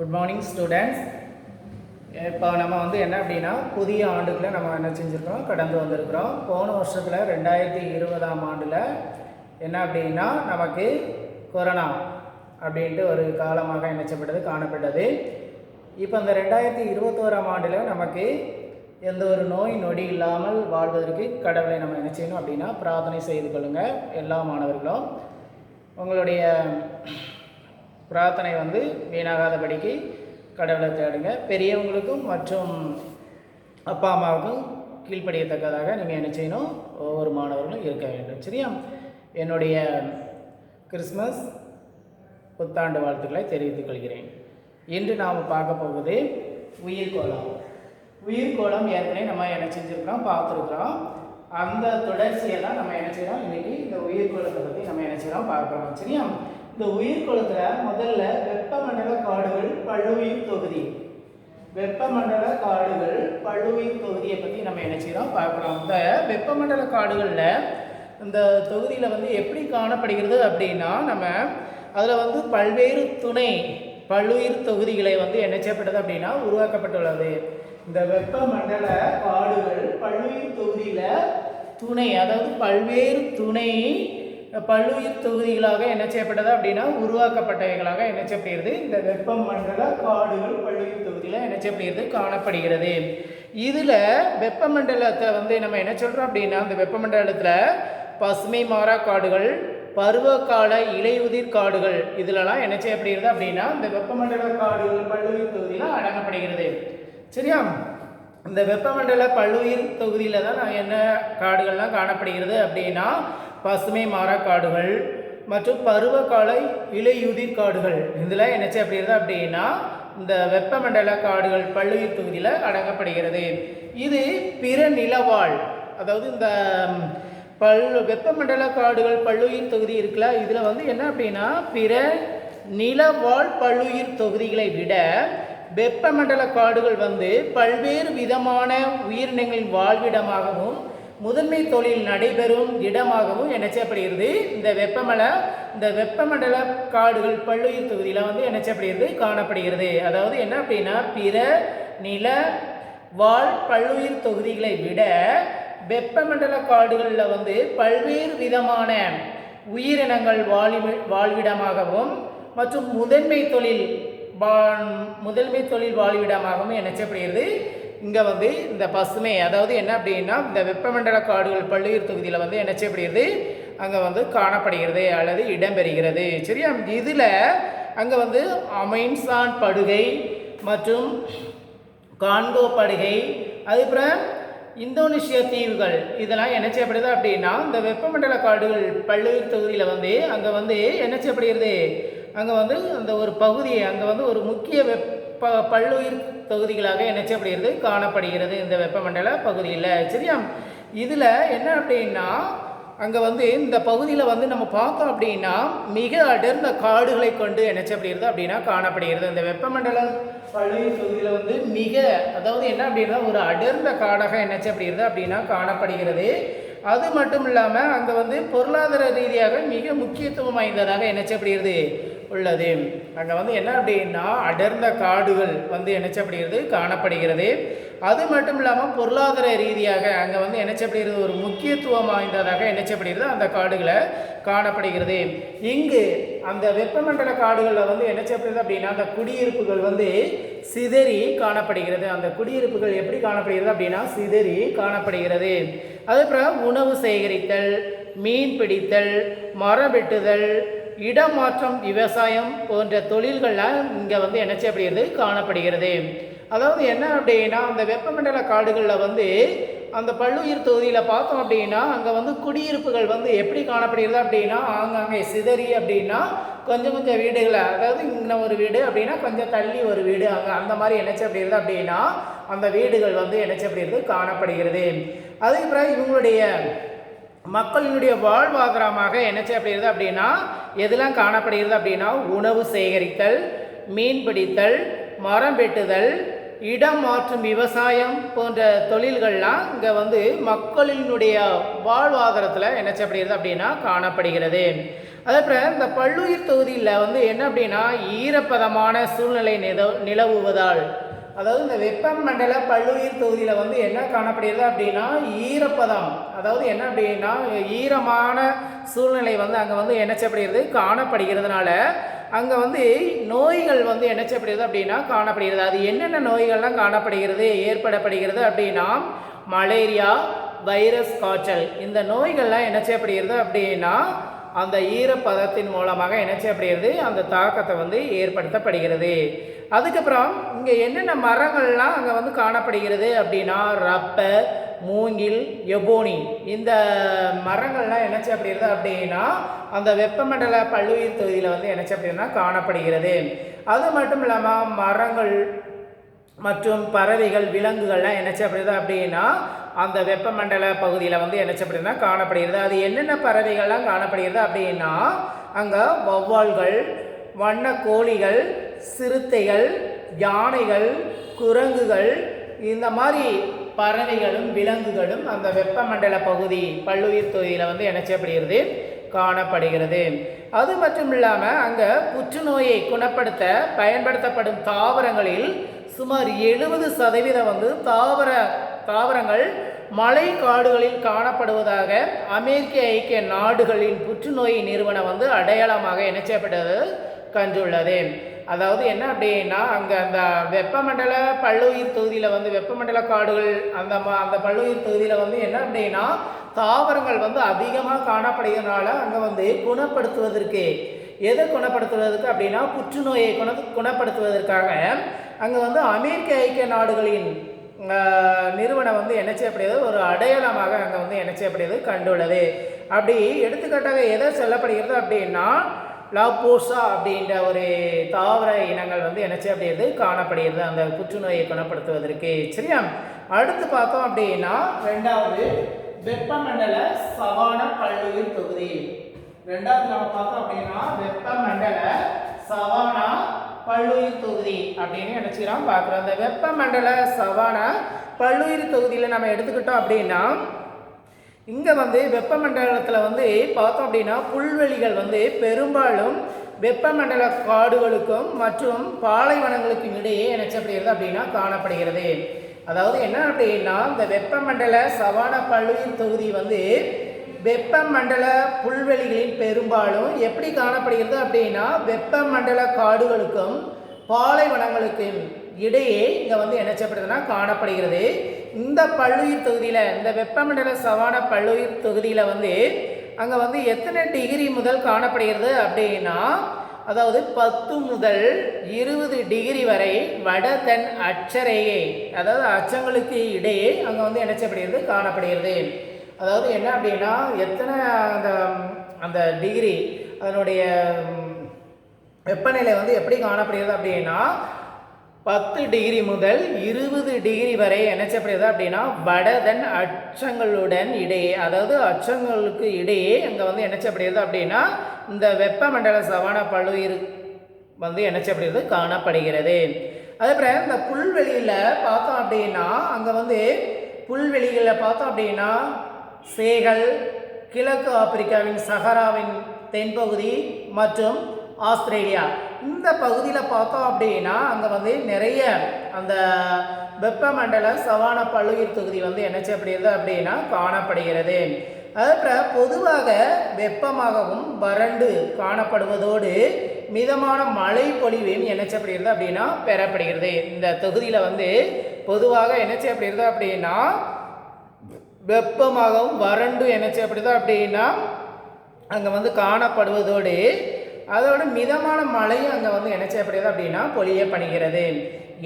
Good morning students. இப்போ நம்ம என்ன அப்படின்னா புதிய ஆண்டுக்குள்ளே நம்ம என்ன செஞ்சுருக்கிறோம், கடந்து வந்திருக்கிறோம். போன வருஷத்தில் 2020ஆம் ஆண்டில் என்ன அப்படின்னா நமக்கு கொரோனா அப்படின்ட்டு ஒரு காலமாக நினைச்சப்பட்டது காணப்பட்டது. இப்போ இந்த 2021ஆம் ஆண்டில் நமக்கு எந்த ஒரு நோய் நொடி இல்லாமல் வாழ்வதற்கு கடவுளை நம்ம என்ன செய்யணும் அப்படின்னா பிரார்த்தனை செய்து கொள்ளுங்கள். எல்லா மாணவர்களும் உங்களுடைய பிரார்த்தனை வீணாகாதபடிக்கு கடவுளை தேடுங்க. பெரியவங்களுக்கும் மற்றும் அப்பா அம்மாவுக்கும் கீழ்ப்படியத்தக்கதாக நீங்கள் என்ன செய்யணும், ஒவ்வொரு மாணவர்களும் இருக்க வேண்டும். சரியா? என்னுடைய கிறிஸ்மஸ் புத்தாண்டு வாழ்த்துக்களை தெரிவித்துக் கொள்கிறேன். இன்று நாம் பார்க்க போவது உயிர்கோளம். உயிர்கோளம் ஏற்கனவே நம்ம என்ன செஞ்சுருக்கிறோம், பார்த்துருக்குறோம். அந்த தொடர்ச்சியை தான் நம்ம என்ன செய்யறோம், இன்றைக்கி இந்த உயிர்கோளத்தை பற்றி நம்ம என்ன செய்யறோம் பார்க்குறோம். சரியா? இந்த உயிர்கோளத்தில் முதல்ல வெப்பமண்டல காடுகள் பல்லுயிர் தொகுதி, வெப்பமண்டல காடுகள் பல்லுயிர் தொகுதியை பற்றி நம்ம என்ன செய்யறோம் பார்க்குறோம். இந்த வெப்பமண்டல காடுகளில் இந்த தொகுதியில் எப்படி காணப்படுகிறது அப்படின்னா, நம்ம அதில் பல்வேறு துணை பல்லுயிர் தொகுதிகளை என்ன செய்யப்பட்டது அப்படின்னா உருவாக்கப்பட்டுள்ளது. இந்த வெப்பமண்டல காடுகள் பல்லுயிர் தொகுதியில் துணை, அதாவது பல்வேறு துணை பல்லுயிர் தொகுதிகளாக என்ன செய்யப்பட்டது அப்படின்னா உருவாக்கப்பட்டவைகளாக என்ன செய்யப்படுகிறது. இந்த வெப்பமண்டல காடுகள் பல்லுயிர் தொகுதியில் என்ன செய்யப்படுகிறது காணப்படுகிறது. இதில் வெப்பமண்டலத்தை நம்ம என்ன சொல்கிறோம் அப்படின்னா, இந்த வெப்பமண்டலத்தில் பசுமை மாறா காடுகள், பருவகால இலையுதிர் காடுகள் இதிலெல்லாம் என்ன செய்யப்படுகிறது அப்படின்னா இந்த வெப்பமண்டல காடுகள் பல்லுயிர் தொகுதியில் அடங்கப்படுகிறது. சரியா? இந்த வெப்பமண்டல பல்லுயிர் தொகுதியில் தான் என்ன காடுகள்லாம் காணப்படுகிறது அப்படின்னா பசுமை மாறா காடுகள் மற்றும் பருவகால இலையுதிர் காடுகள் இதில் என்ன செய்யப்படுகிறது அப்படின்னா இந்த வெப்பமண்டல காடுகள் பல்லுயிர் தொகுதியில் அடங்கப்படுகிறது. இது பிற நிலவாழ், அதாவது இந்த வெப்பமண்டல காடுகள் பல்லுயிர் தொகுதி இருக்குல்ல, இதில் என்ன அப்படின்னா பிற நிலவாழ் பல்லுயிர் தொகுதிகளை விட வெப்பமண்டல காடுகள் பல்வேறு விதமான உயிரினங்களின் வாழ்விடமாகவும் முதன்மை தொழில் நடைபெறும் இடமாகவும் என்ன செய்யப்படுகிறது. இந்த வெப்பமண்டல காடுகள் பல்லுயிர் தொகுதியில் என்ன செய்யப்படுகிறது காணப்படுகிறது. அதாவது என்ன அப்படின்னா பிற நில வாழ் பல்லுயிர் தொகுதிகளை விட வெப்பமண்டல காடுகளில் பல்வேறு விதமான உயிரினங்கள் வாழ்விடமாகவும் மற்றும் முதன்மை தொழில் வாழ்விடமாகவும் என்ன செய்யப்படுகிறது. இங்கே இந்த பசுமை, அதாவது என்ன அப்படின்னா இந்த வெப்பமண்டல காடுகள் பல்லுயிர் தொகுதியில் என்ன செய்யப்படுகிறது, அங்கே காணப்படுகிறது அல்லது இடம்பெறுகிறது. சரியா? இதில் அங்கே அமேசான் படுகை மற்றும் கான்கோ படுகை, அதுக்கப்புறம் இந்தோனேஷியா தீவுகள் இதெல்லாம் என்ன செய்யப்படுது அப்படின்னா இந்த வெப்பமண்டல காடுகள் பல்லுயிர் தொகுதியில் அங்கே என்ன செய்யப்படுகிறது, அங்கே அந்த ஒரு பகுதி, அங்கே ஒரு முக்கிய பல்லுயிர் தொகுதிகளாக என்ன செய்யப்படுகிறது காணப்படுகிறது இந்த வெப்பமண்டல பகுதியில். சரியா? இதில் என்ன அப்படின்னா அங்கே இந்த பகுதியில் நம்ம பார்த்தோம் அப்படின்னா மிக அடர்ந்த காடுகளை கொண்டு என்ன செய்யப்படுகிறது அப்படின்னா காணப்படுகிறது. இந்த வெப்பமண்டல பல்லுயிர் தொகுதியில் மிக, அதாவது என்ன அப்படின்னா ஒரு அடர்ந்த காடாக என்ன செய்யப்படுகிறது அப்படின்னா காணப்படுகிறது. அது மட்டும் இல்லாமல் அங்கே பொருளாதார ரீதியாக மிக முக்கியத்துவம் வாய்ந்ததாக என்ன செய்யப்படுகிறது உள்ளது. அங்கே என்ன அப்படின்னா அடர்ந்த காடுகள் என்ன செய்யப்படுகிறது காணப்படுகிறது. அது மட்டும் இல்லாமல் பொருளாதார ரீதியாக அங்கே என்ன செய்யப்படுகிறது ஒரு முக்கியத்துவம் வாய்ந்ததாக என்ன செய்யப்படுகிறது அந்த காடுகளை காணப்படுகிறது. இங்கு அந்த வெப்பமண்டல காடுகளில் என்ன செய்யப்படுகிறது அப்படின்னா அந்த குடியிருப்புகள் சிதறி காணப்படுகிறது. அந்த குடியிருப்புகள் எப்படி காணப்படுகிறது அப்படின்னா சிதறி காணப்படுகிறது. அதுக்கப்புறம் உணவு சேகரித்தல், மீன் பிடித்தல், மரம் வெட்டுதல், இடமாற்றம், விவசாயம் போன்ற தொழில்கள்லாம் இங்கே என்ன செய்யப்படுகிறது காணப்படுகிறது. அதாவது என்ன அப்படின்னா அந்த வெப்பமண்டல காடுகளில் அந்த பல்லுயிர் தொகுதியில் பார்த்தோம் அப்படின்னா அங்கே குடியிருப்புகள் எப்படி காணப்படுகிறது அப்படின்னா ஆங்காங்கே சிதறி அப்படின்னா கொஞ்சம் கொஞ்சம் வீடுகளை, அதாவது இங்கே ஒரு வீடு அப்படின்னா கொஞ்சம் தள்ளி ஒரு வீடு, அங்கே அந்த மாதிரி என்ன செய்யப்படுகிறது அப்படின்னா அந்த வீடுகள் என்ன செய்யப்படுகிறது காணப்படுகிறது. அதுக்கப்புறம் இவங்களுடைய மக்களினுடைய வாழ்வாதாரமாக என்ன செய்யப்படுகிறது அப்படின்னா எதெல்லாம் காணப்படுகிறது அப்படின்னா உணவு சேகரித்தல், மீன் பிடித்தல், மரம் வெட்டுதல், இடம் மாற்றும் விவசாயம் போன்ற தொழில்கள்லாம் இங்கே மக்களினுடைய வாழ்வாதாரத்தில் என்ன செய்யப்படுகிறது அப்படின்னா காணப்படுகிறது. அதுக்கப்புறம் இந்த பல்லுயிர் தொகுதியில் வந்து என்ன அப்படின்னா ஈரப்பதமான சூழ்நிலை நிலவுவதால், அதாவது இந்த வெப்பமண்டல பல்லுயிர் தொகுதியில் வந்து என்ன காணப்படுகிறது அப்படின்னா ஈரப்பதம், அதாவது என்ன அப்படின்னா ஈரமான சூழ்நிலை வந்து அங்கே வந்து என்ன செய்யப்படுகிறது காணப்படுகிறதுனால அங்கே வந்து நோய்கள் வந்து என்ன செய்யப்படுகிறது அப்படின்னா காணப்படுகிறது. அது என்னென்ன நோய்கள்லாம் காணப்படுகிறது ஏற்படப்படுகிறது அப்படின்னா மலேரியா, வைரஸ் காய்ச்சல், இந்த நோய்கள்லாம் என்ன செய்யப்படுகிறது அப்படின்னா அந்த ஈரப்பதத்தின் மூலமாக என்ன செய்யப்படுகிறது அந்த தாக்கத்தை வந்து ஏற்படுத்தப்படுகிறது. அதுக்கப்புறம் இங்கே என்னென்ன மரங்கள்லாம் அங்கே வந்து காணப்படுகிறது அப்படின்னா ரப்பர், மூங்கில், எபோனி, இந்த மரங்கள்லாம் என்ன செய்யப்படுகிறது அப்படின்னா அந்த வெப்பமண்டல பல்லுயிர் தொகுதியில் வந்து என்ன செய்யப்படுதுன்னா காணப்படுகிறது. அது மட்டும் இல்லாமல் மரங்கள் மற்றும் பறவைகள், விலங்குகள்லாம் என்ன செய்யப்படுது அப்படின்னா அந்த வெப்பமண்டல பகுதியில் வந்து என்ன செய்யப்படுதுன்னா காணப்படுகிறது. அது என்னென்ன பறவைகள்லாம் காணப்படுகிறது அப்படின்னா அங்கே வௌவால்கள், வண்ண கோழிகள், சிறுத்தைகள், யானைகள், குரங்குகள், இந்த மாதிரி பறவைகளும் விலங்குகளும் அந்த வெப்பமண்டல பகுதி பல்லுயிர் தொகுதியில் வந்து என்ன செய்யப்படுகிறது காணப்படுகிறது. அது மட்டும் இல்லாமல் அங்கே புற்றுநோயை குணப்படுத்த பயன்படுத்தப்படும் தாவரங்களில் சுமார் 70% வந்து தாவரங்கள் மலை காடுகளில் காணப்படுவதாக அமெரிக்க ஐக்கிய நாடுகளின் புற்றுநோய் நிறுவனம் வந்து அடையாளமாக என்ன செய்யப்பட்டது கண்டுள்ளது. அதாவது என்ன அப்படின்னா அங்கே அந்த வெப்பமண்டல பல்லுயிர் தொகுதியில் வந்து வெப்பமண்டல காடுகள் அந்த பல்லுயிர் தொகுதியில் வந்து என்ன அப்படின்னா தாவரங்கள் வந்து அதிகமாக காணப்படுகிறதுனால அங்கே வந்து குணப்படுத்துவதற்கு, எதை குணப்படுத்துவதற்கு அப்படின்னா புற்றுநோயை குணப்படுத்துவதற்காக அங்கே வந்து அமெரிக்க ஐக்கிய நாடுகளின் நிறுவனம் வந்து என்ன செய்யப்படுகிறது ஒரு அடையாளமாக அங்கே வந்து என்ன செய்யப்படுகிறது கண்டுள்ளது. அப்படி எடுத்துக்காட்டாக எதை சொல்லப்படுகிறது அப்படின்னா லாபோசா அப்படின்ற ஒரு தாவர இனங்கள் வந்து என்ன செய்யப்படுகிறது காணப்படுகிறது அந்த புற்றுநோயை குணப்படுத்துவதற்கு. சரியா, அடுத்து பார்த்தோம் அப்படின்னா ரெண்டாவது வெப்பமண்டல சவானா பல்லுயிர் தொகுதி. ரெண்டாவது நம்ம பார்த்தோம் அப்படின்னா வெப்பமண்டல சவானா பல்லுயிர் தொகுதி அப்படின்னு நினைச்சுக்கிறோம் பார்க்குறோம். அந்த வெப்பமண்டல சவானா பல்லுயிர் தொகுதியில் நம்ம எடுத்துக்கிட்டோம் அப்படின்னா இங்கே வந்து வெப்பமண்டலத்தில் வந்து பார்த்தோம் அப்படின்னா புல்வெளிகள் வந்து பெரும்பாலும் வெப்பமண்டல காடுகளுக்கும் மற்றும் பாலைவனங்களுக்கும் இடையே நினைச்சப்படுகிறது அப்படின்னா காணப்படுகிறது. அதாவது என்ன அப்படின்னா இந்த வெப்பமண்டல சவானா பல்லுயிர் தொகுதி வந்து வெப்பமண்டல புல்வெளிகளின் பெரும்பாலும் எப்படி காணப்படுகிறது அப்படின்னா வெப்பமண்டல காடுகளுக்கும் பாலைவனங்களுக்கும் இடையே இங்கே வந்து என்ன செய்யப்படுதுன்னா காணப்படுகிறது. இந்த பல்லுயிர் தொகுதியில் இந்த வெப்பமண்டல சவானா பல்லுயிர் தொகுதியில் வந்து அங்கே வந்து எத்தனை டிகிரி முதல் காணப்படுகிறது அப்படின்னா அதாவது 10 முதல் 20 டிகிரி வரை வட தென் அட்சரேகை, அதாவது அச்சங்களுக்கு இடையே அங்கே வந்து என்ன செய்யப்படுகிறது காணப்படுகிறது. அதாவது என்ன அப்படின்னா எத்தனை அந்த அந்த டிகிரி அதனுடைய வெப்பநிலை வந்து எப்படி காணப்படுகிறது அப்படின்னா 10 டிகிரி முதல் 20 டிகிரி வரை என்ன செய்யப்படுகிறது அப்படின்னா வடதன் அச்சங்களுடன் இடையே, அதாவது அச்சங்களுக்கு இடையே அங்கே வந்து என்ன செய்யப்படுகிறது அப்படின்னா இந்த வெப்பமண்டல சவானா பல்லுயிர் வந்து என்ன செய்யப்படுகிறது காணப்படுகிறது. அதுக்கப்புறம் இந்த புல்வெளியில் பார்த்தோம் அப்படின்னா அங்கே வந்து புல்வெளிகளில் பார்த்தோம் அப்படின்னா சேகல், கிழக்கு ஆப்பிரிக்காவின் சஹராவின் தென்பகுதி மற்றும் ஆஸ்திரேலியா, இந்த பகுதியில் பார்த்தோம் அப்படின்னா அங்கே வந்து நிறைய அந்த வெப்பமண்டல சவானா பல்லுயிர் தொகுதி வந்து என்ன செய்யப்படுகிறது அப்படின்னா காணப்படுகிறது. அதுக்கப்புறம் பொதுவாக வெப்பமாகவும் வறண்டு காணப்படுவதோடு மிதமான மழை பொழிவும் என்ன செய்யப்படுகிறது அப்படின்னா பெறப்படுகிறது. இந்த தொகுதியில் வந்து பொதுவாக என்ன செய்யப்படுகிறது அப்படின்னா வெப்பமாகவும் வறண்டு என்ன செய்யப்படுது அப்படின்னா அங்கே வந்து காணப்படுவதோடு அதோட மிதமான மழையும் அங்கே வந்து என்ன செய்யப்படுகிறது அப்படின்னா பொழியப்படுகிறது.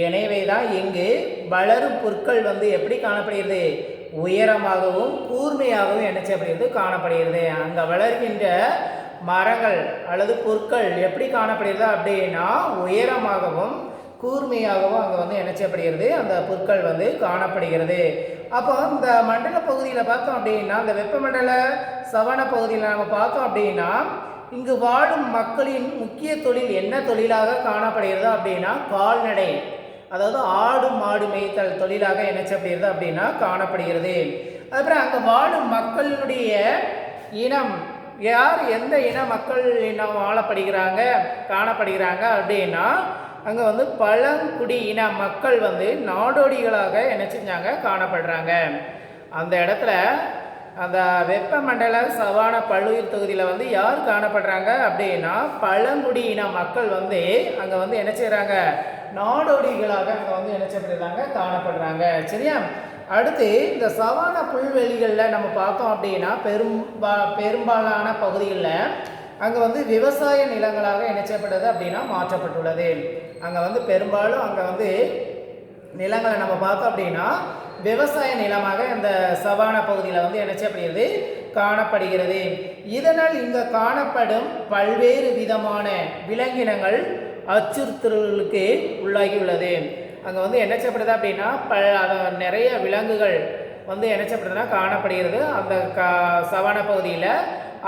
எனவே தான் இங்கு வளரும் புற்கள் வந்து எப்படி காணப்படுகிறது உயரமாகவும் கூர்மையாகவும் என்ன செய்யப்படுகிறது காணப்படுகிறது. அங்கே வளர்கின்ற மரங்கள் அல்லது புற்கள் எப்படி காணப்படுகிறது அப்படின்னா உயரமாகவும் கூர்மையாகவும் அங்கே வந்து என்ன செய்யப்படுகிறது அந்த புற்கள் வந்து காணப்படுகிறது. அப்போ இந்த மண்டல பகுதியில் பார்த்தோம் அப்படின்னா இந்த வெப்பமண்டல சவான பகுதியில் நம்ம பார்த்தோம் அப்படின்னா இங்கு வாழும் மக்களின் முக்கிய தொழில் என்ன தொழிலாக காணப்படுகிறது அப்படின்னா கால்நடை, அதாவது ஆடு மாடு மேய்த்தல் தொழிலாக என்ன செய்யப்படுகிறது அப்படின்னா காணப்படுகிறது. அதுக்கப்புறம் அங்கே வாழும் மக்களுடைய இனம் யார் எந்த இன மக்கள் இனம் வாழப்படுகிறாங்க காணப்படுகிறாங்க அப்படின்னா அங்கே வந்து பழங்குடி இன மக்கள் வந்து நாடோடிகளாக என்ன செஞ்சாங்க காணப்படுறாங்க. அந்த இடத்துல அந்த வெப்பமண்டல சவான பல்லுயிர் தொகுதியில் வந்து யார் காணப்படுறாங்க அப்படின்னா பழங்குடி இன மக்கள் வந்து அங்கே வந்து என்ன செய்கிறாங்க, நாடோடிகளாக அங்கே வந்து என்ன செய்யப்படுறாங்க, காணப்படுறாங்க. சரியா? அடுத்து இந்த சவான புல்வெளிகளில் நம்ம பார்த்தோம் அப்படின்னா பெரும்பாலான பகுதிகளில் அங்கே வந்து விவசாய நிலங்களாக என்ன செய்யப்பட்டது அப்படின்னா மாற்றப்பட்டுள்ளது. அங்கே வந்து பெரும்பாலும் அங்கே வந்து நிலங்களை நம்ம பார்த்தோம் அப்படின்னா விவசாய நிலமாக இந்த சவானா பகுதியில் வந்து என்ன செய்யப்படுகிறது, காணப்படுகிறது. இதனால் இங்கே காணப்படும் பல்வேறு விதமான விலங்கினங்கள் அச்சுறுத்தல்களுக்கு உள்ளாகியுள்ளது. அங்கே வந்து என்ன செய்யப்படுது அப்படின்னா நிறைய விலங்குகள் வந்து என்ன செய்யப்படுதுன்னா காணப்படுகிறது. அந்த சவானா பகுதியில்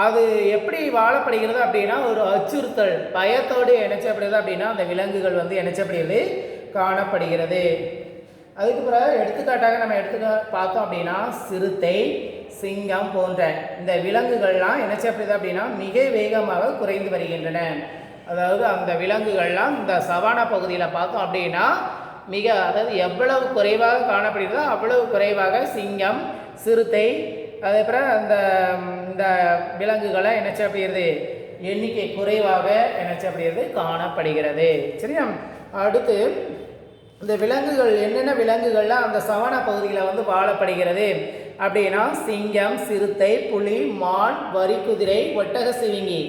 அது எப்படி வாழப்படுகிறது அப்படின்னா ஒரு அச்சுறுத்தல் பயத்தோடு என்ன செய்யப்படுகிறது அப்படின்னா அந்த விலங்குகள் வந்து என்ன செய்யப்படுகிறது காணப்படுகிறது. அதுக்கு பிறகு எடுத்துக்காட்டாக நம்ம பார்த்தோம் அப்படின்னா சிறுத்தை, சிங்கம் போன்ற இந்த விலங்குகள்லாம் என்ன செய்யப்படுது அப்படின்னா மிக வேகமாக குறைந்து வருகின்றன. அதாவது அந்த விலங்குகள்லாம் இந்த சவானா பகுதியில் பார்த்தோம் அப்படின்னா அதாவது எவ்வளவு குறைவாக காணப்படுகிறதோ அவ்வளவு குறைவாக சிங்கம், சிறுத்தை, அதேபோல் இந்த விலங்குகளை என்ன செய்யப்படுகிறது எண்ணிக்கை குறைவாக என்ன செய்யப்படுகிறது காணப்படுகிறது. சரியா? அடுத்து இந்த விலங்குகள் என்னென்ன விலங்குகள்லாம் அந்த சவானா பகுதியில் வந்து வாழப்படுகிறது அப்படின்னா சிங்கம், சிறுத்தை, புலி, மான், வரிக்குதிரை, ஒட்டக சிவிங்கி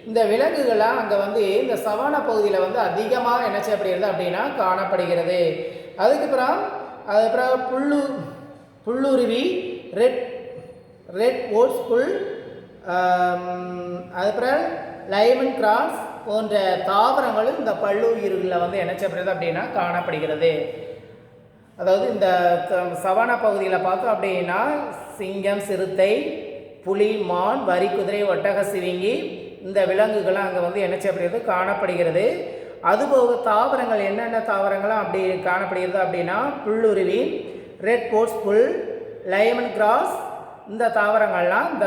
இந்த விலங்குகள்லாம் அங்கே வந்து இந்த சவானா பகுதியில் வந்து அதிகமாக என்ன செய்யப்படுகிறது அப்படின்னா காணப்படுகிறது. அதுக்கப்புறம் புல்லுருவி, ரெட் ஓட்ஸ் புல், அதுக்கப்புறம் லைமன் கிராஸ் போன்ற தாவரங்களும் இந்த பல்லுயிர்களில் வந்து என்ன செய்யப்படுகிறது அப்படின்னா காணப்படுகிறது. அதாவது இந்த சவானா பகுதியில் பார்த்தோம் அப்படின்னா சிங்கம், சிறுத்தை, புலி, மான், வரிக்குதிரை, ஒட்டக சிவிங்கி இந்த விலங்குகள்லாம் அங்கே வந்து என்ன செய்யப்படுகிறது காணப்படுகிறது. அதுபோக தாவரங்கள் என்னென்ன தாவரங்கள்லாம் அப்படி காணப்படுகிறது அப்படின்னா புல்லுருவி, ரெட் ஓட்ஸ் புல், லைமன் கிராஸ் இந்த தாவரங்கள்லாம் இந்த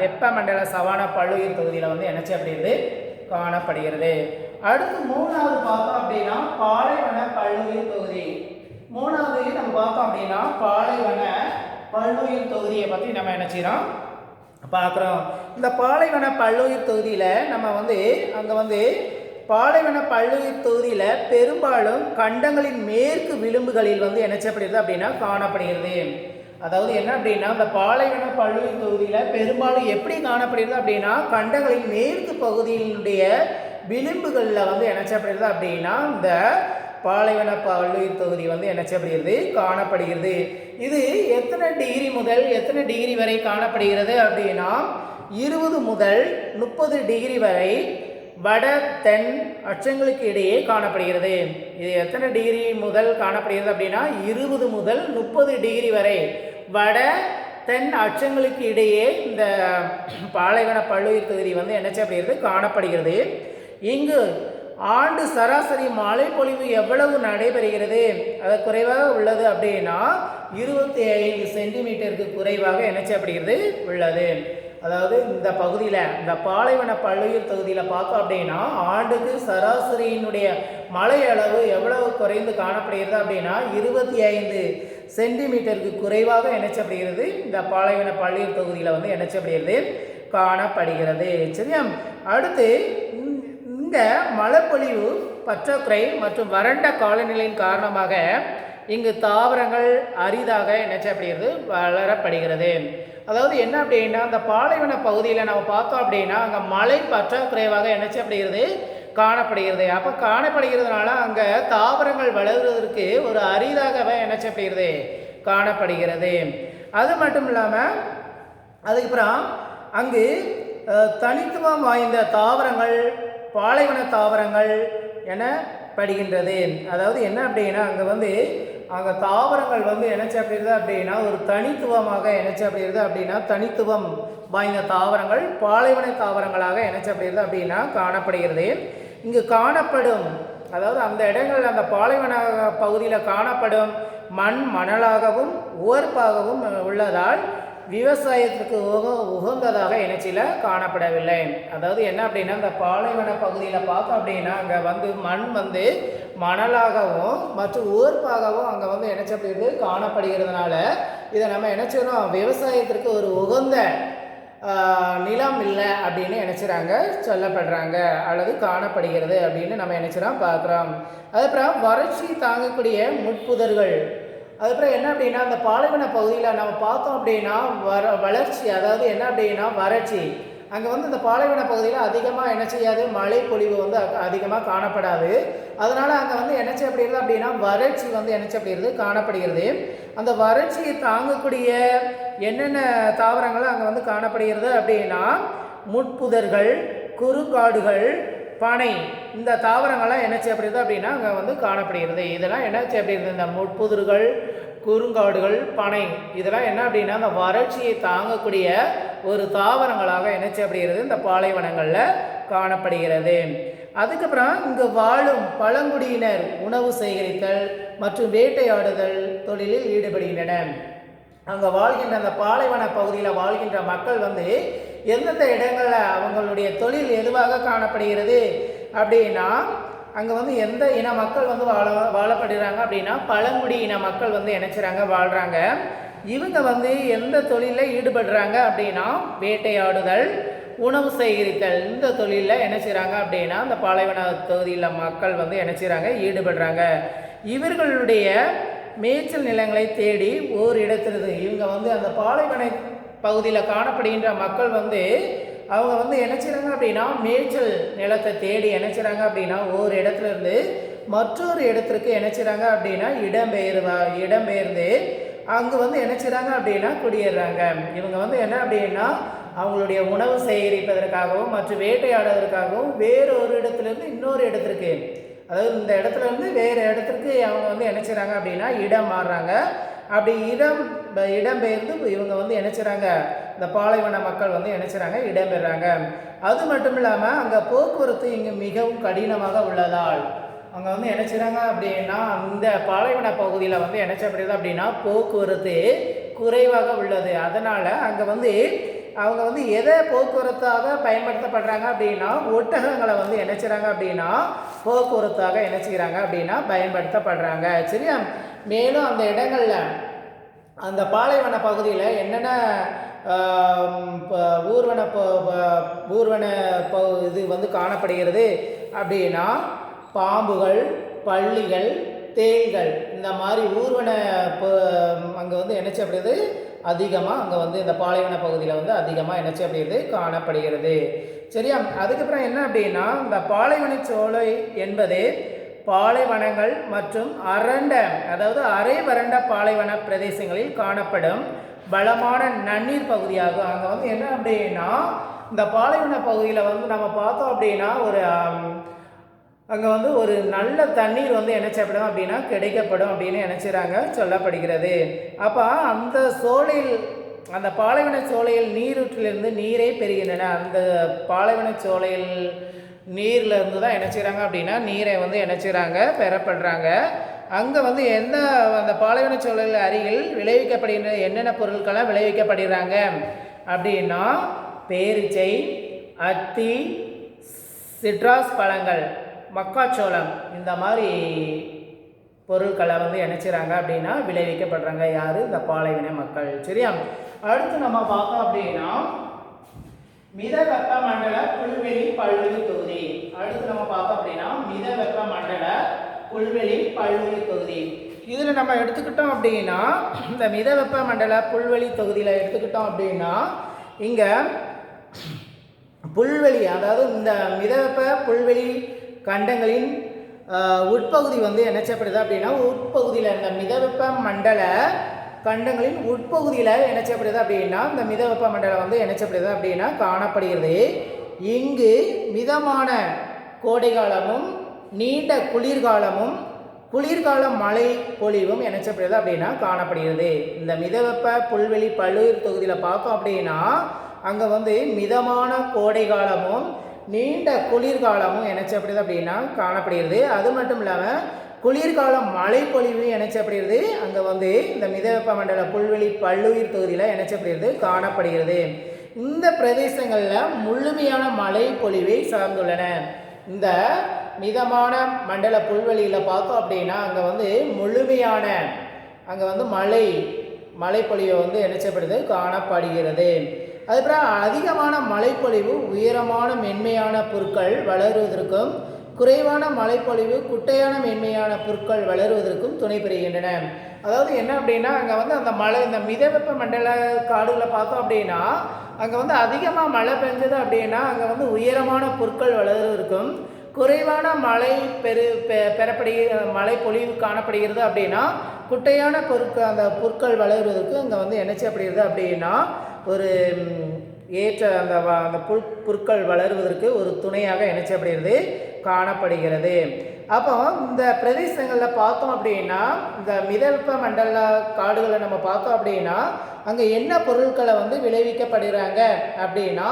வெப்பமண்டல சவானா பல்லுயிர் தொகுதியில் வந்து என்ன செய்யப்படுகிறது காணப்படுகிறது. அடுத்து மூணாவது பார்த்தோம் அப்படின்னா பாலைவன பல்லுயிர் தொகுதி. மூணாவது நம்ம பார்த்தோம் அப்படின்னா பாலைவன பல்லுயிர் தொகுதியை பற்றி நம்ம என்ன செய்யறோம் பார்க்குறோம். இந்த பாலைவன பல்லுயிர் தொகுதியில் நம்ம வந்து அங்கே வந்து பாலைவன பல்லுயிர் தொகுதியில் பெரும்பாலும் கண்டங்களின் மேற்கு விளிம்புகளில் வந்து என்ன செய்யப்படுகிறது அப்படின்னா காணப்படுகிறது. அதாவது என்ன அப்படின்னா இந்த பாலைவன பல்லுயிர் தொகுதியில் பெரும்பாலும் எப்படி காணப்படுகிறது அப்படின்னா கண்டங்களின் மேற்கு பகுதியினுடைய விளிம்புகளில் வந்து என்ன செய்யப்படுகிறது அப்படின்னா இந்த பாலைவன பல்லுயிர் தொகுதி வந்து என்ன செய்யப்படுகிறது காணப்படுகிறது. இது எத்தனை டிகிரி முதல் எத்தனை டிகிரி வரை காணப்படுகிறது அப்படின்னா 20 முதல் 30 டிகிரி வரை வட தென் அச்சங்களுக்கு இடையே காணப்படுகிறது. இது எத்தனை டிகிரி முதல் காணப்படுகிறது அப்படின்னா 20 முதல் 30 டிகிரி வரை வட தென் அச்சங்களுக்கு இடையே இந்த பாலைவன பல்லுயிர் தொகுதி வந்து என்ன செய்யப்படுகிறது காணப்படுகிறது. இங்கு ஆண்டு சராசரி மழை பொழிவு எவ்வளவு நடைபெறுகிறது அது குறைவாக உள்ளது அப்படின்னா 25 சென்டிமீட்டருக்கு குறைவாக என்ன செய்யப்படுகிறது உள்ளது. அதாவது இந்த பகுதியில் இந்த பாலைவன பல்லுயிர் தொகுதியில் பார்த்தோம் அப்படின்னா ஆண்டுக்கு சராசரியினுடைய மழை அளவு எவ்வளவு குறைந்து காணப்படுகிறது அப்படின்னா 25 சென்டிமீட்டருக்கு குறைவாக என்ன செய்யப்படுகிறது இந்த பாலைவன பல்லுயிர் தொகுதியில் வந்து என்ன செய்யப்படுகிறது காணப்படுகிறது. சரியா? அடுத்து இந்த மழைப்பொழிவு பற்றாக்குறை மற்றும் வறண்ட காலநிலையின் காரணமாக இங்கு தாவரங்கள் அரிதாக என்ன செய்யப்படுகிறது வளரப்படுகிறது. அதாவது என்ன அப்படின்னா அந்த பாலைவன பகுதியில் நம்ம பார்த்தோம் அப்படின்னா அங்கே மழை பற்றாக்குறைவாக என்ன செய்யப்படுகிறது காணப்படுகிறது. அப்போ காணப்படுகிறதுனால அங்கே தாவரங்கள் வளர்வதற்கு ஒரு அரிதாகவே என்ன செய்யப்படுகிறது காணப்படுகிறது. அது மட்டும் இல்லாமல் அதுக்கப்புறம் அங்கு தனித்துவம் வாய்ந்த தாவரங்கள் பாலைவன தாவரங்கள் எனப்படுகின்றது. அதாவது என்ன அப்படின்னா அங்கே தாவரங்கள் வந்து என்ன செய்யப்படுகிறது அப்படின்னா ஒரு தனித்துவமாக என்ன செய்யப்படுகிறது அப்படின்னா தனித்துவம் வாய்ந்த தாவரங்கள் பாலைவன தாவரங்களாக என்ன செய்யப்படுகிறது அப்படின்னா காணப்படுகிறது. இங்கு காணப்படும் அதாவது அந்த இடங்கள் அந்த பாலைவன பகுதியில் காணப்படும் மண் மணலாகவும் உவர்ப்பாகவும் உள்ளதால் விவசாயத்திற்கு உகந்ததாக இணைச்சியில் காணப்படவில்லை. அதாவது என்ன அப்படின்னா, இந்த பாலைவன பகுதியில் பார்த்தோம் அப்படின்னா அங்கே வந்து மண் வந்து மணலாகவும் மற்றும் உவர்ப்பாகவும் அங்கே வந்து இணைச்சப்படுகிறது காணப்படுகிறதுனால இதை நம்ம இணைச்சிடும் விவசாயத்திற்கு ஒரு உகந்த நிலம் இல்லை அப்படின்னு நினச்சிறாங்க சொல்லப்படுறாங்க அல்லது காணப்படுகிறது அப்படின்னு நம்ம நினச்சிடோம் பார்க்குறோம். அதுக்கப்புறம் வறட்சி தாங்கக்கூடிய முட்புதர்கள். அதுக்கப்புறம் என்ன அப்படின்னா, அந்த பாலைவன பகுதியில் நம்ம பார்த்தோம் அப்படின்னா வளர்ச்சி, அதாவது என்ன அப்படின்னா வறட்சி. அங்கே வந்து இந்த பாலைவன பகுதியில் அதிகமாக என்ன செய்யாது, மழை பொழிவு வந்து அதிகமாக காணப்படாது. அதனால் அங்கே வந்து என்ன செய்யப்படுகிறது அப்படின்னா வறட்சி வந்து என்ன செய்யப்படுகிறது காணப்படுகிறது. அந்த வறட்சியை தாங்கக்கூடிய என்னென்ன தாவரங்கள் அங்கே வந்து காணப்படுகிறது அப்படின்னா முட்புதர்கள், குறுங்காடுகள், பனை, இந்த தாவரங்கள்லாம் என்ன செய்யப்படுகிறது அப்படின்னா அங்கே வந்து காணப்படுகிறது. இதெல்லாம் என்ன செய்யப்படுகிறது, இந்த முட்புதர்கள், குறுங்காடுகள், பனை இதெல்லாம் என்ன அப்படின்னா அந்த வறட்சியை தாங்கக்கூடிய ஒரு தாவரங்களாக என்ன செய்யப்படுகிறது இந்த பாலைவனங்களில் காணப்படுகிறது. அதுக்கப்புறம் இங்கு வாழும் பழங்குடியினர் உணவு சேகரித்தல் மற்றும் வேட்டையாடுதல் தொழிலில் ஈடுபடுகின்றனர். அங்கே வாழ்கின்ற அந்த பாலைவன பகுதியில் வாழ்கின்ற மக்கள் வந்து எந்தெந்த இடங்களில் அவங்களுடைய தொழில் எதுவாக காணப்படுகிறது அப்படின்னா அங்கே வந்து எந்த இன மக்கள் வந்து வாழப்படுறாங்க அப்படின்னா பழங்குடி இன மக்கள் வந்து இணைச்சிறாங்க வாழ்கிறாங்க. இவங்க வந்து எந்த தொழிலில் ஈடுபடுறாங்க அப்படின்னா வேட்டையாடுதல், உணவு சேகரித்தல், இந்த தொழிலில் என்ன செய்கிறாங்க அப்படின்னா அந்த பாலைவன தொகுதியில் மக்கள் வந்து என்ன செய்கிறாங்க ஈடுபடுறாங்க. இவர்களுடைய மேய்ச்சல் நிலங்களை தேடி ஓர் இடத்திலிருந்து இவங்க வந்து அந்த பாலைவன பகுதியில் காணப்படுகின்ற மக்கள் வந்து அவங்க வந்து என்ன செய்கிறாங்க அப்படின்னா மேய்ச்சல் நிலத்தை தேடி என்ன செய்கிறாங்க அப்படின்னா ஒரு இடத்துலேருந்து மற்றொரு இடத்திற்கு என்ன செய்கிறாங்க அப்படின்னா இடம்பெயர்ந்து அங்கே வந்து என்ன செய்கிறாங்க அப்படின்னா குடியேறாங்க. இவங்க வந்து என்ன அப்படின்னா அவங்களுடைய உணவு சேகரிப்பதற்காகவும் மற்றும் வேட்டையாடுவதற்காகவும் வேறு ஒரு இடத்துலேருந்து இன்னொரு இடத்திற்கு, அதாவது இந்த இடத்துலேருந்து வேறு இடத்திற்கு அவங்க வந்து என்ன செய்கிறாங்க அப்படின்னா இடம் மாறுறாங்க. அப்படி இடம்பெயர்ந்து இவங்க வந்து என்ன செய்கிறாங்க இந்த பாலைவன மக்கள் வந்து என்ன செய்கிறாங்க இடம்பெறாங்க. அது மட்டும் இல்லாமல் அங்கே போக்குவரத்து இங்கே மிகவும் கடினமாக உள்ளதால் அங்கே வந்து என்ன செய்கிறாங்க அப்படின்னா இந்த பாலைவன பகுதியில் வந்து என்ன செய்யப்படுது அப்படின்னா போக்குவரத்து குறைவாக உள்ளது. அதனால் அங்கே வந்து அவங்க வந்து எதை போக்குவரத்தாக பயன்படுத்தப்படுறாங்க அப்படின்னா ஒட்டகங்களை வந்து என்ன செய்கிறாங்க அப்படின்னா போக்குவரத்தாக என்ன செய்கிறாங்க அப்படின்னா பயன்படுத்தப்படுறாங்க. சரியா? மேலும் அந்த இடங்களில் அந்த பாலைவன பகுதியில் என்னென்ன ஊர்வன இது வந்து காணப்படுகிறது அப்படின்னா பாம்புகள், பள்ளிகள், தேள்கள், இந்த மாதிரி ஊர்வன அங்கே வந்து என்ன செய்யப்படுது அதிகமாக அங்கே வந்து இந்த பாலைவன பகுதியில் வந்து அதிகமாக என்ன செய்யப்படுகிறது காணப்படுகிறது. சரியா? அதுக்கப்புறம் என்ன அப்படின்னா இந்த பாலைவன சோலை என்பது பாலைவனங்கள் மற்றும் அதாவது அரை வறண்ட பாலைவன பிரதேசங்களில் காணப்படும் பலமான நன்னீர் பகுதியாகும். அங்கே வந்து என்ன அப்படின்னா இந்த பாலைவன பகுதியில் வந்து நம்ம பார்த்தோம் அப்படின்னா அங்கே வந்து ஒரு நல்ல தண்ணீர் வந்து என்ன செய்யப்படும் அப்படின்னா கிடைக்கப்படும் அப்படின்னு நினச்சிறாங்க சொல்லப்படுகிறது. அப்போ அந்த சோலையில் அந்த பாலைவன சோலையில் நீரூற்றிலிருந்து நீரை பெறுகின்றன. அந்த பாலைவன சோலையில் நீரில் இருந்து தான் என்ன செய்கிறாங்க அப்படின்னா நீரை வந்து என்ன செய்கிறாங்க பெறப்படுறாங்க. அங்கே வந்து அந்த பாலைவன சோலையில் அருகில் விளைவிக்கப்படுகின்ற என்னென்ன பொருட்களாக விளைவிக்கப்படுகிறாங்க அப்படின்னா பேரிச்சை, அத்தி, சிட்ராஸ் பழங்கள், மக்காச்சோளம், இந்த மாதிரி பொருட்களை வந்து என்ன செய்கிறாங்க அப்படின்னா விளைவிக்கப்படுறாங்க. யார்? இந்த பாலைவன மக்கள். சரியா? அடுத்து நம்ம பார்த்தோம் அப்படின்னா மித வெப்ப மண்டல புல்வெளி பல்வெளி தொகுதி. அடுத்து நம்ம பார்த்தோம் அப்படின்னா மித வெப்ப மண்டல புல்வெளி பல்வெளி தொகுதி. இதில் நம்ம எடுத்துக்கிட்டோம் அப்படின்னா இந்த மித வெப்ப மண்டல புல்வெளி தொகுதியில் எடுத்துக்கிட்டோம் அப்படின்னா இங்கே புல்வெளி, அதாவது இந்த மித வெப்ப புல்வெளி கண்டங்களின் உட்பகுதி வந்து என்ன செய்யப்படுது அப்படின்னா உட்பகுதியில் இந்த மிதவெப்ப மண்டல கண்டங்களின் உட்பகுதியில் என்ன செய்யப்படுது அப்படின்னா இந்த மிதவெப்ப மண்டலம் வந்து என்ன செய்யப்படுது அப்படின்னா காணப்படுகிறது. இங்கு மிதமான கோடை காலமும் நீண்ட குளிர்காலமும் குளிர்கால மழை பொழிவும் என்ன செய்யப்படுது அப்படின்னா காணப்படுகிறது. இந்த மிதவெப்ப புல்வெளி பல்லுயிர் தொகுதியில் பார்த்தோம் அப்படின்னா அங்கே வந்து மிதமான கோடை காலமும் நீண்ட குளிர்காலமும் என்ன செய்யப்படுது அப்படின்னா காணப்படுகிறது. அது மட்டும் இல்லாமல் குளிர்காலம் மழைப்பொழிவு என்ன செய்யப்படுகிறது அங்கே வந்து இந்த மிதவெப்ப மண்டல புல்வெளி பல்லுயிர் தொகுதியில் என்ன செய்யப்படுகிறது காணப்படுகிறது. இந்த பிரதேசங்களில் முழுமையான மழை பொழிவை சார்ந்துள்ளன. இந்த மிதமான மண்டல புல்வெளியில் பார்த்தோம் அப்படின்னா அங்கே வந்து முழுமையான அங்கே வந்து மழைப்பொழிவு வந்து என்ன செய்யப்படுது காணப்படுகிறது. அதுக்கப்புறம் அதிகமான மழைப்பொழிவு உயரமான மென்மையான புற்கள் வளருவதற்கும் குறைவான மழைப்பொழிவு குட்டையான மென்மையான புற்கள் வளருவதற்கும் துணை பெறுகின்றன. அதாவது என்ன அப்படின்னா அங்கே வந்து அந்த இந்த மிதவெப்ப மண்டல காடுகளை பார்த்தோம் அப்படின்னா அங்கே வந்து அதிகமாக மழை பெஞ்சது அப்படின்னா அங்கே வந்து உயரமான புற்கள் வளருவதற்கும் குறைவான மழை பொழிவு காணப்படுகிறது அப்படின்னா குட்டையான அந்த புற்கள் வளருவதற்கு அங்கே வந்து என்ன செய்யப்படுகிறது அப்படின்னா ஒரு ஏற்ற அந்த புற்கள் வளருவதற்கு ஒரு துணையாக என்ன செய்யப்படுகிறது காணப்படுகிறது. அப்போ இந்த பிரதேசங்களில் பார்த்தோம் அப்படின்னா இந்த மிதவெப்ப மண்டல காடுகளை நம்ம பார்த்தோம் அப்படின்னா அங்கே என்ன பொருட்களை வந்து விளைவிக்கப்படுகிறாங்க அப்படின்னா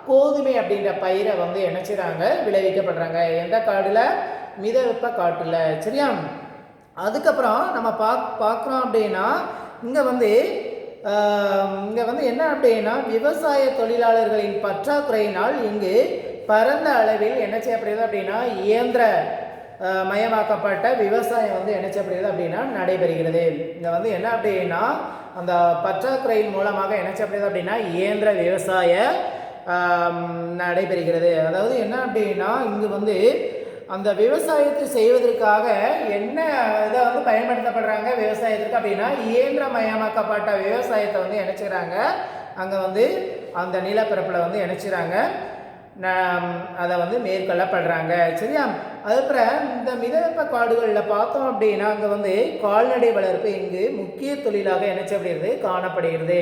கோதுமை அப்படின்ற பயிரை வந்து என்ன செய்கிறாங்க விளைவிக்கப்படுறாங்க. எந்த காடில் மிதவெப்ப காட்டில். சரியா? அதுக்கப்புறம் நம்ம பார்க்குறோம் அப்படின்னா இங்கே வந்து என்ன அப்படின்னா விவசாய தொழிலாளர்களின் பற்றாக்குறையினால் இங்கு பரந்த அளவில் என்ன செய்யப்படுகிறது அப்படின்னா இயந்திர மயமாக்கப்பட்ட விவசாயம் வந்து என்ன செய்யப்படுகிறது அப்படின்னா நடைபெறுகிறது. இங்கே வந்து என்ன அப்படின்னா அந்த பற்றாக்குறையின் மூலமாக என்ன செய்யப்படுகிறது அப்படின்னா இயந்திர விவசாய நடைபெறுகிறது. அதாவது என்ன அப்படின்னா இங்கு வந்து அந்த விவசாயத்தை செய்வதற்காக என்ன இதை வந்து பயன்படுத்தப்படுறாங்க விவசாயத்துக்கு அப்படின்னா இயந்திரமயமாக்கப்பட்ட விவசாயத்தை வந்து இணைச்சிக்கிறாங்க. அங்கே வந்து அந்த நிலப்பரப்பில் வந்து இணைச்சிக்கிறாங்க, அதை வந்து மேற்கொள்ளப்படுறாங்க. சரியா? அதுக்கப்புறம் இந்த மிதவெப்ப காடுகளில் பார்த்தோம் அப்படின்னா அங்கே வந்து கால்நடை வளர்ப்பு இங்கு முக்கிய தொழிலாக இணைச்சப்படுகிறது காணப்படுகிறது.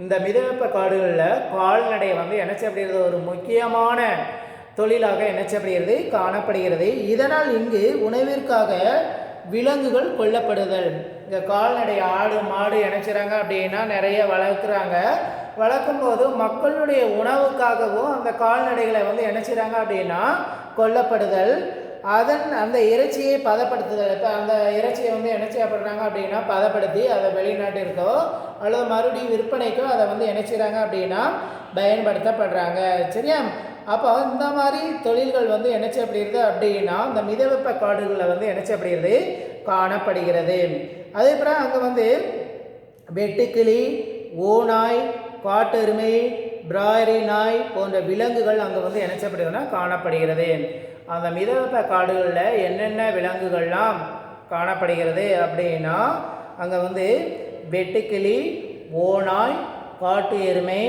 இந்த மிதவெப்ப காடுகளில் கால்நடை வந்து இணைச்சப்படுகிறது ஒரு முக்கியமான தொழிலாக இணைச்சப்படுகிறது காணப்படுகிறது. இதனால் இங்கு உணவிற்காக விலங்குகள் கொல்லப்படுதல். இங்கே கால்நடை ஆடு மாடு இணைச்சிறாங்க அப்படின்னா நிறைய வளர்க்குறாங்க. வளர்க்கும் போது மக்களுடைய உணவுக்காகவும் அந்த கால்நடைகளை வந்து இணைச்சிறாங்க அப்படின்னா கொல்லப்படுதல். அந்த இறைச்சியை பதப்படுத்துதல். இப்போ அந்த இறைச்சியை வந்து என்ன செய்யப்படுறாங்க அப்படின்னா பதப்படுத்தி அதை வெளிநாட்டிற்கோ அல்லது மறுபடியும் விற்பனைக்கோ அதை வந்து இணைச்சிறாங்க அப்படின்னா பயன்படுத்தப்படுறாங்க. சரியா? அப்போ இந்த மாதிரி தொழில்கள் வந்து என்ன செய்யப்படுகிறது அப்படின்னா இந்த மிதவெப்ப காடுகளில் வந்து என்ன செய்யப்படுகிறது காணப்படுகிறது. அதே போல் அங்கே வந்து வெட்டுக்கிளி, ஓநாய், காட்டெருமை, பிராய்லி நாய் போன்ற விலங்குகள் அங்கே வந்து என்ன செய்யப்படுகிறதுனா காணப்படுகிறது. அந்த மிதவெப்ப காடுகளில் என்னென்ன விலங்குகள்லாம் காணப்படுகிறது அப்படின்னா அங்கே வந்து வெட்டுக்கிளி, ஓநாய், காட்டு எருமை,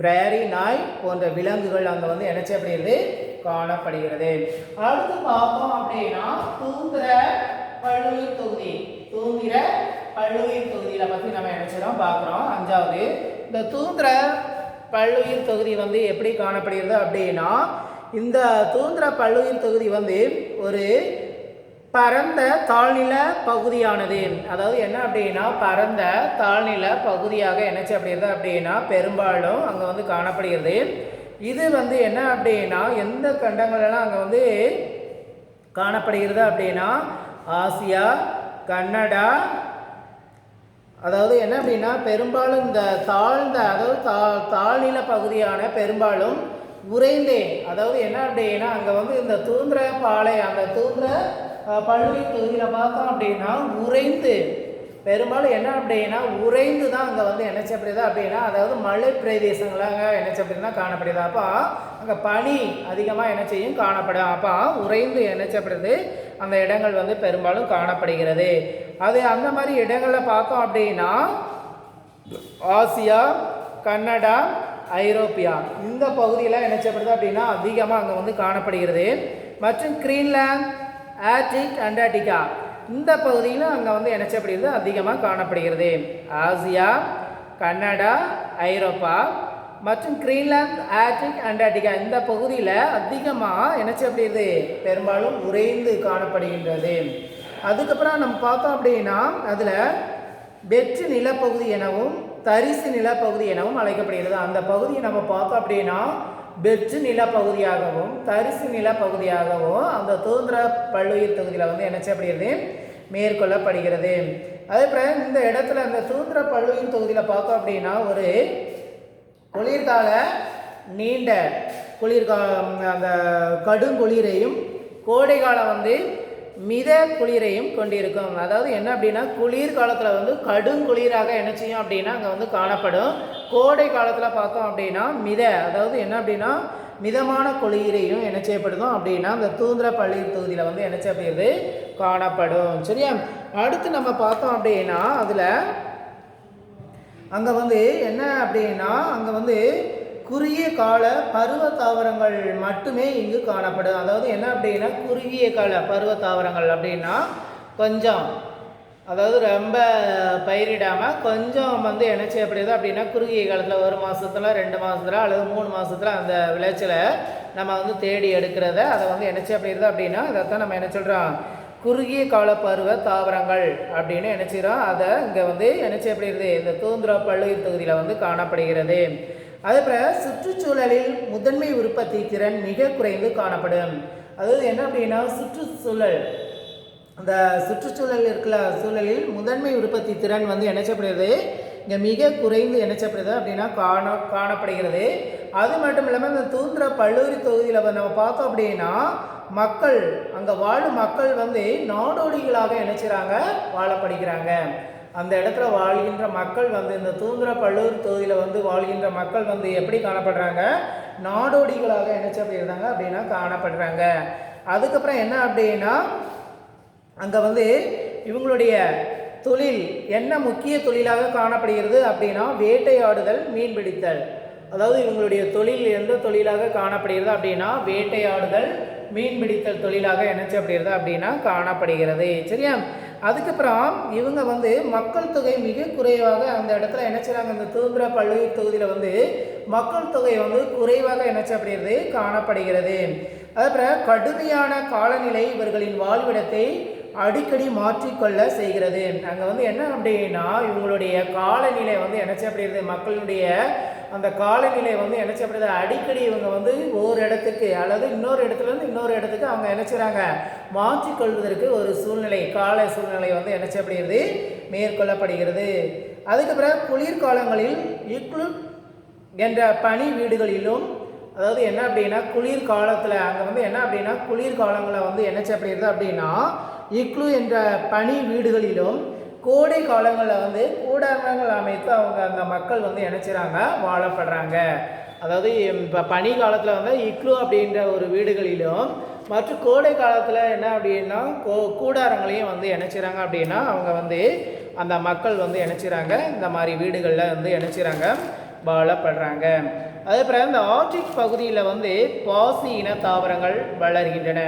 பிராரி நாய் போன்ற விலங்குகள் அங்கே வந்து என்ன செய்யப்படுகிறது காணப்படுகிறது. அடுத்து பார்ப்போம் அப்படின்னா தூந்திர பல்லுயிர் தொகுதி. தூந்திர பல்லுயிர் தொகுதியில் பற்றி நம்ம என்ன செய்யறோம் பார்க்குறோம். 5வது இந்த தூந்திர பல்லுயிர் தொகுதி வந்து எப்படி காணப்படுகிறது அப்படின்னா இந்த தூந்திர பல்லுயிர் தொகுதி வந்து ஒரு பரந்த தாழ்நில பகுதியானது. அதாவது என்ன அப்படின்னா பரந்த தாழ்நில பகுதியாக என்ன செய்யப்படுகிறது அப்படின்னா பெரும்பாலும் அங்கே வந்து காணப்படுகிறது. இது வந்து என்ன அப்படின்னா எந்த கண்டங்களெல்லாம் அங்கே வந்து காணப்படுகிறது அப்படின்னா ஆசியா, கன்னடா, அதாவது என்ன அப்படின்னா பெரும்பாலும் இந்த தாழ்நில பகுதியான பெரும்பாலும் உறைந்தே, அதாவது என்ன அப்படின்னா அங்கே வந்து இந்த தூந்திர அந்த தூந்திர பல்லுயிர் தொகுதியில் பார்த்தோம் அப்படின்னா உறைந்து பெரும்பாலும் என்ன அப்படின்னா உறைந்து தான் அங்கே வந்து என்ன செய்யப்படுது அப்படின்னா அதாவது மழை பிரதேசங்களாக என்ன செய்யப்படுதுன்னா காணப்படுது. அப்போ அங்கே பனி அதிகமாக என்ன செய்யும் காணப்படும். அப்போ உறைந்து என்ன செய்யப்படுது அந்த இடங்கள் வந்து பெரும்பாலும் காணப்படுகிறது. அது அந்த மாதிரி இடங்களில் பார்த்தோம் அப்படின்னா ஆசியா, கன்னடா, ஐரோப்பியா இந்த பகுதியில் என்ன செய்யப்படுது அப்படின்னா அதிகமாக அங்கே வந்து காணப்படுகிறது. மற்றும் கிரீன்லாந்து, ஆர்டிக், அண்டார்டிகா இந்த பகுதியில் அங்கே வந்து என்ன செய்யப்படுகிறது அதிகமாக காணப்படுகிறது. ஆசியா, கன்னடா, ஐரோப்பா மற்றும் கிரீன்லாந்து, ஆர்டிக், அண்டார்டிகா இந்த பகுதியில் அதிகமாக என்ன செய்யப்படுகிறது பெரும்பாலும் உறைந்து காணப்படுகின்றது. அதுக்கப்புறம் நம்ம பார்த்தோம் அப்படின்னா அதில் வெற்று நிலப்பகுதி எனவும் தரிசு நிலப்பகுதி எனவும் அழைக்கப்படுகிறது. அந்த பகுதியை நம்ம பார்த்தோம் அப்படின்னா வெற்று நிலப்பகுதியாகவும் தரிசு நிலப்பகுதியாகவும் அந்த சுதந்திர பல்லுயிர் தொகுதியில் வந்து என்ன செய்யப்படுகிறது, மேற்கொள்ளப்படுகிறது. அதே போல் இந்த இடத்துல அந்த சுதந்திர பல்லுயிர் தொகுதியில் பார்த்தோம் அப்படின்னா ஒரு குளிர்கால நீண்ட குளிர்காலம் அந்த கடுங்குளிரையும் கோடை காலம் வந்து மித குளிரையும் கொண்டிருக்கும். அதாவது என்ன அப்படின்னா குளிர்காலத்தில் வந்து கடுங்குளிராக என்ன செய்யும் அப்படின்னா அங்கே வந்து காணப்படும். கோடை காலத்தில் பார்த்தோம் அப்படின்னா அதாவது என்ன அப்படின்னா மிதமான குளிரையும் என்ன செய்யப்படுதும் அப்படின்னா அந்த சுதந்திர பல்லுயிர் தொகுதியில் வந்து என்ன செய்யப்படுகிறது, காணப்படும். சரியா, அடுத்து நம்ம பார்த்தோம் அப்படின்னா அதில் அங்கே வந்து என்ன அப்படின்னா அங்கே வந்து குறுகிய கால பருவ தாவரங்கள் மட்டுமே இங்கு காணப்படும். அதாவது என்ன அப்படின்னா குறுகிய கால பருவ தாவரங்கள் அப்படின்னா கொஞ்சம், அதாவது ரொம்ப பயிரிடாமல் கொஞ்சம் வந்து என்ன செய்யப்படுது அப்படின்னா குறுகிய காலத்தில் 1 மாதத்தில் 2 மாதத்தில் அல்லது 3 மாதத்தில் அந்த விளைச்சலை நம்ம வந்து தேடி எடுக்கிறத அதை வந்து என்ன செய்யப்படுகிறது அப்படின்னா அதைத்தான் நம்ம என்ன சொல்கிறோம், குறுகிய கால பருவ தாவரங்கள் அப்படின்னு என்ன செய்கிறோம். அதை இங்கே வந்து என்ன செய்யப்படுகிறது, இந்த சுதந்திர பல்லுயிர் தொகுதியில் வந்து காணப்படுகிறது. அதேபோல் சுற்றுச்சூழலில் முதன்மை உற்பத்தி திறன் மிக குறைந்து காணப்படும். அதாவது என்ன அப்படின்னா சுற்றுச்சூழல், அந்த சுற்றுச்சூழல் இருக்கிற சூழலில் முதன்மை உற்பத்தி திறன் வந்து என்ன செய்யப்படுகிறது, இங்கே மிக குறைந்து என்ன செய்யப்படுது அப்படின்னா காணப்படுகிறது. அது மட்டும் இல்லாமல் இந்த சுதந்திர பல்லுயிர் தொகுதியில் நம்ம பார்த்தோம் அப்படின்னா மக்கள், அங்கே வாழும் மக்கள் வந்து நாடோடிகளாக என்ன செய்கிறாங்க, வாழப்படுகிறாங்க. அந்த இடத்துல வாழ்கின்ற மக்கள் வந்து இந்த சுதந்திர பல்லுயிர் தொகுதியில் வந்து வாழ்கின்ற மக்கள் வந்து எப்படி காணப்படுறாங்க, நாடோடிகளாக என்ன செய்யப்படுறாங்க அப்படின்னா காணப்படுறாங்க. அதுக்கப்புறம் என்ன அப்படின்னா அங்கே வந்து இவங்களுடைய தொழில் என்ன முக்கிய தொழிலாக காணப்படுகிறது அப்படின்னா வேட்டையாடுதல், மீன்பிடித்தல். அதாவது இவங்களுடைய தொழில் எந்த தொழிலாக காணப்படுகிறது அப்படின்னா வேட்டையாடுதல், மீன்பிடித்தல் தொழிலாக என்ன செய்யப்படுகிறது அப்படின்னா காணப்படுகிறது. சரியா, அதுக்கப்புறம் இவங்க வந்து மக்கள் தொகை மிக குறைவாக அந்த இடத்துல என்ன செய்கிறாங்க, இந்த சுதந்திர பல்லுயிர் தொகுதியில் வந்து மக்கள் தொகை வந்து குறைவாக என்ன செய்யப்படுகிறது காணப்படுகிறது. அதுக்கப்புறம் கடுமையான காலநிலை இவர்களின் வாழ்விடத்தை அடிக்கடி மாற்றிக்கொள்ள செய்கிறது. அங்கே வந்து என்ன அப்படின்னா இவங்களுடைய காலநிலை வந்து என்ன செய்யப்படுகிறது, மக்களுடைய அந்த காலநிலை வந்து என்ன செய்யப்படுது, அடிக்கடி இவங்க வந்து ஒரு இடத்துக்கு அல்லது இன்னொரு இடத்துலேருந்து இன்னொரு இடத்துக்கு அவங்க என்ன செய்கிறாங்க, மாற்றிக்கொள்வதற்கு ஒரு சூழ்நிலை, கால சூழ்நிலை வந்து என்ன செய்யப்படுகிறது, மேற்கொள்ளப்படுகிறது. அதுக்கப்புறம் குளிர்காலங்களில் இக்லு என்ற பனி வீடுகளிலும், அதாவது என்ன அப்படின்னா குளிர்காலத்தில் அங்கே வந்து என்ன அப்படின்னா குளிர்காலங்களில் வந்து என்ன செய்யப்படுகிறது அப்படின்னா இக்லு என்ற பனி வீடுகளிலும் கோடை காலங்களில் வந்து கூடாரங்கள் அமைத்து அவங்க அந்த மக்கள் வந்து என்ன செய்கிறாங்க, வாழப்படுறாங்க. அதாவது இப்போ பனி காலத்தில் வந்து இக்லு அப்படின்ற ஒரு வீடுகளிலும் மற்றும் கோடை காலத்தில் என்ன அப்படின்னா கூடாரங்களையும் வந்து என்ன செய்கிறாங்க அப்படின்னா அவங்க வந்து அந்த மக்கள் வந்து என்ன செய்கிறாங்க, இந்த மாதிரி வீடுகளில் வந்து என்ன செய்கிறாங்க, வாழப்படுறாங்க. அதே போல் இந்த ஆர்டிக் பகுதியில் வந்து பாசி இன தாவரங்கள் வளர்கின்றன.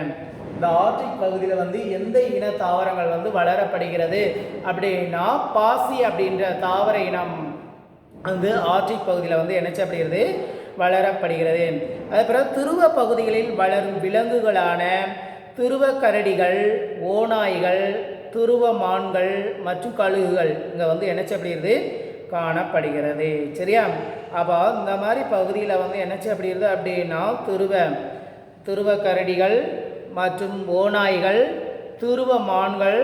இந்த ஆர்டிக் பகுதியில் வந்து எந்த இன தாவரங்கள் வந்து வளரப்படுகிறது அப்படின்னா பாசி அப்படின்ற தாவர இனம் வந்து ஆர்டிக் பகுதியில் வந்து என்ன செய்யப்படுகிறது, வளரப்படுகிறது. அதே போல் துருவ பகுதிகளில் வளரும் விலங்குகளான துருவ கரடிகள், ஓநாய்கள், துருவ மான்கள் மற்றும் கழுகுகள் இங்கே வந்து என்ன செய்யப்படுகிறது, காணப்படுகிறது. சரியா, அப்போ இந்த மாதிரி பகுதியில் வந்து என்ன செய்யப்படுகிறது அப்படின்னா துருவ கரடிகள் மற்றும் ஓநாய்கள், துருவ மான்கள்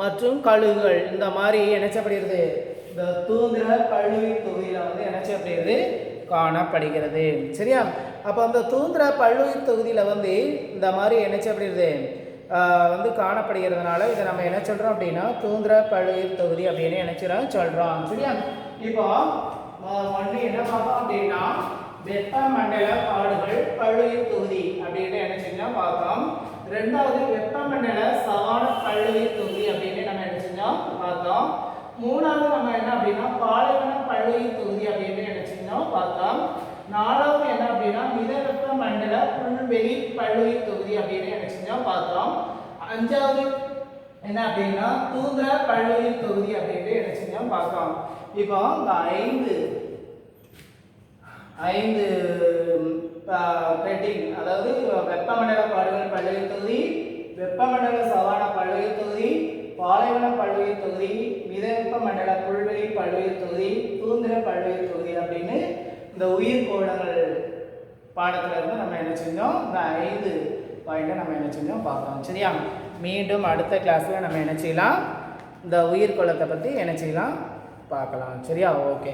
மற்றும் கழுகுகள் இந்த மாதிரி என்ன செய்யப்படுகிறது இந்த சுதந்திர பல்லுயிர் தொகுதியில் வந்து என்ன செய்யப்படுகிறது, காணப்படுகிறது. சரியா, அப்போ அந்த சுதந்திர பல்லுயிர் தொகுதியில் வந்து இந்த மாதிரி என்ன செய்யப்படுகிறது வந்து காணப்படுகிறதுனால இதை நம்ம என்ன சொல்கிறோம் அப்படின்னா சுதந்திர பல்லுயிர் தொகுதி அப்படின்னு என்ன சொல்கிறோம். சரியா, இப்போ ஒன்று என்ன பார்த்தோம் அப்படின்னா வெப்பமண்டல காடுகள் பல்லுயிர் தொகுதி அப்படின்னு என்ன செஞ்சோம் பார்த்தோம். ரெண்டாவது வெப்பமண்டல சவான பல்லுயிர் தொகுதி அப்படின்னு நம்ம என்ன செஞ்சோம் பார்த்தோம். மூணாவது நம்ம என்ன அப்படின்னா பாலைவன பல்லுயிர் தொகுதி அப்படின்னு என்ன செஞ்சோம் பார்த்தோம். நாலாவது என்ன அப்படின்னா மித வெப்பமண்டல புல்வெளி பல்லுயிர் தொகுதி அப்படின்னு என்ன செஞ்சோம் பார்த்தோம். அஞ்சாவது என்ன அப்படின்னா சுதந்திர பல்லுயிர் தொகுதி அப்படின்னு என்ன செஞ்சோம் பார்த்தோம். இப்போ இந்த ஐந்து ஹெட்டிங், அதாவது வெப்பமண்டல காடுகள் பல்லுயிர் தொகுதி, வெப்பமண்டல சவானா பல்லுயிர் தொகுதி, பாலைவன பல்லுயிர் தொகுதி, மித வெப்பமண்டல புல்வெளி பல்லுயிர் தொகுதி, சுதந்திர பல்லுயிர் தொகுதி அப்படின்னு இந்த உயிர் கோளங்கள் பாடத்துல இருந்து நம்ம என்ன செஞ்சோம், இந்த 5 பாயிண்ட்டை நம்ம என்ன செஞ்சோம் பார்க்கலாம். சரியா? மீண்டும் அடுத்த கிளாஸில் நம்ம என்ன செய்யலாம், இந்த உயிர் கோளத்தை பற்றி என்ன செய்யலாம் பார்க்கலாம். சரியா? ஓகே.